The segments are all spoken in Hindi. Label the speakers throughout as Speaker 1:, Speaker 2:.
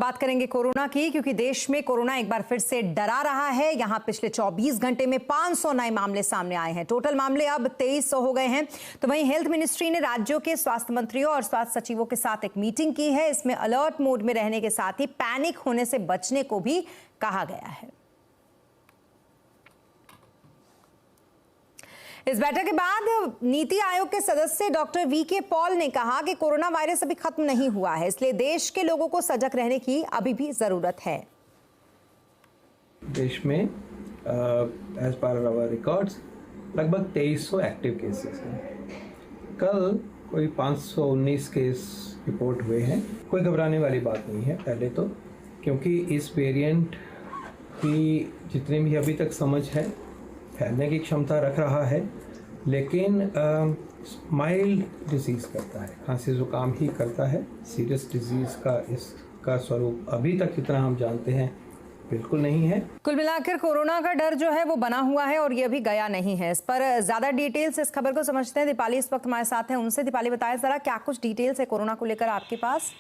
Speaker 1: बात करेंगे कोरोना की, क्योंकि देश में कोरोना एक बार फिर से डरा रहा है। यहां पिछले 24 घंटे में 500 नए मामले सामने आए हैं। टोटल मामले अब 2300 हो गए हैं। तो वहीं हेल्थ मिनिस्ट्री ने राज्यों के स्वास्थ्य मंत्रियों और स्वास्थ्य सचिवों के साथ एक मीटिंग की है। इसमें अलर्ट मोड में रहने के साथ ही पैनिक होने से बचने को भी कहा गया है। इस बैठक के बाद नीति आयोग के सदस्य डॉक्टर वी.के. पॉल ने कहा कि कोरोना वायरस अभी खत्म नहीं हुआ है, इसलिए देश के लोगों को सजग रहने की अभी भी जरूरत है।
Speaker 2: देश में एज पर आवर रिकॉर्ड्स लगभग 2300 एक्टिव केसेस हैं। कल कोई 519 केस रिपोर्ट हुए हैं। कोई घबराने वाली बात नहीं है पहले तो, क्योंकि इस वेरिएंट की जितनी भी अभी तक समझ है फैलने की क्षमता रख रहा है, लेकिन माइल्ड डिजीज़ करता है, खांसी जुकाम ही करता है। सीरियस डिजीज़ का इसका स्वरूप अभी तक जितना हम जानते हैं बिल्कुल नहीं है।
Speaker 1: कुल मिलाकर कोरोना का डर जो है वो बना हुआ है और ये अभी गया नहीं है। इस पर ज्यादा डिटेल्स इस खबर को समझते हैं। दीपाली इस वक्त हमारे साथ हैं, उनसे दीपाली बताएं जरा क्या कुछ डिटेल्स है कोरोना को लेकर आपके पास।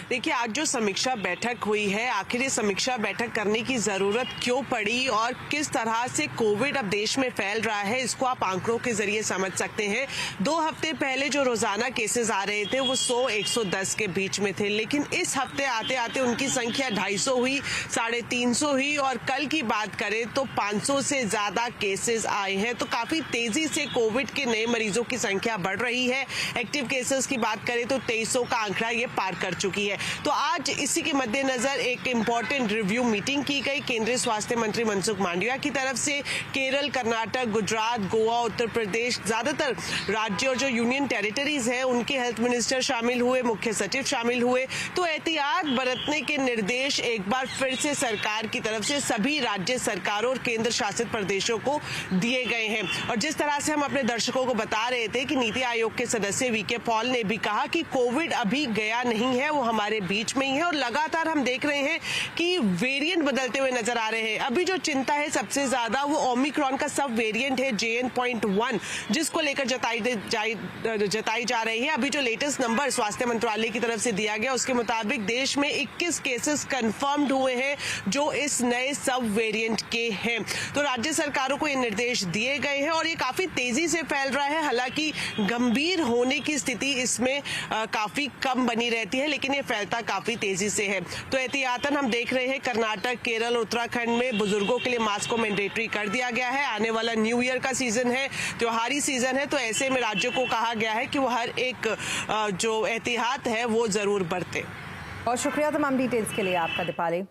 Speaker 3: देखिए, आज जो समीक्षा बैठक हुई है, आखिर ये समीक्षा बैठक करने की जरूरत क्यों पड़ी और किस तरह से कोविड अब देश में फैल रहा है, इसको आप आंकड़ों के जरिए समझ सकते हैं। 2 हफ्ते पहले जो रोजाना केसेस आ रहे थे वो 100-110 के बीच में थे, लेकिन इस हफ्ते आते आते उनकी संख्या 250 हुई, 350 हुई और कल की बात करें तो 500 से ज्यादा केसेस आए हैं। तो काफी तेजी से कोविड के नए मरीजों की संख्या बढ़ रही है। एक्टिव केसेस की बात करें तो 2300 का आंकड़ा ये पार कर चुकी है। तो आज इसी के मद्देनजर एक इम्पोर्टेंट रिव्यू मीटिंग की गई केंद्रीय स्वास्थ्य मंत्री मनसुख मांडविया की तरफ से। केरल, कर्नाटक, गुजरात, गोवा, उत्तर प्रदेश, ज्यादातर राज्य और जो यूनियन टेरिटरीज हैं उनके हेल्थ मिनिस्टर शामिल हुए, मुख्य सचिव शामिल हुए। तो एहतियात बरतने के निर्देश एक बार फिर से सरकार की तरफ से सभी राज्य सरकारों और केंद्र शासित प्रदेशों को दिए गए हैं। और जिस तरह से हम अपने दर्शकों को बता रहे थे कि नीति आयोग के सदस्य वी.के. पॉल ने भी कहा कि कोविड अभी गया नहीं है, वो हमारे बीच में ही है और लगातार हम देख रहे हैं कि वेरिएंट बदलते हुए नजर आ रहे हैं। अभी जो चिंता है सबसे ज्यादा वो ओमिक्रॉन का सब वेरिएंट है JN.1, जिसको लेकर जताई जा रही है। अभी जो लेटेस्ट नंबर स्वास्थ्य मंत्रालय की तरफ से दिया गया उसके मुताबिक देश में 21 केसेस कंफर्म्ड हुए हैं जो इस नए सब वेरिएंट के हैं। तो राज्य सरकारों को ये निर्देश दिए गए हैं और ये काफी तेजी से फैल रहा है। हालांकि गंभीर होने की स्थिति इसमें काफी कम बनी रहती है, लेकिन ये फैलता काफी तेजी से है। तो एहतियातन हम देख रहे हैं कर्नाटक, केरल, उत्तराखंड में बुजुर्गों के लिए मास्क को मैंडेटरी कर दिया गया है। आने वाला न्यू ईयर का सीजन है, त्योहारी सीजन है, तो ऐसे में राज्यों को कहा गया है कि वो हर एक जो एहतियात है वो जरूर बरते।
Speaker 1: और शुक्रिया तमाम डिटेल्स के लिए आपका दीपाली।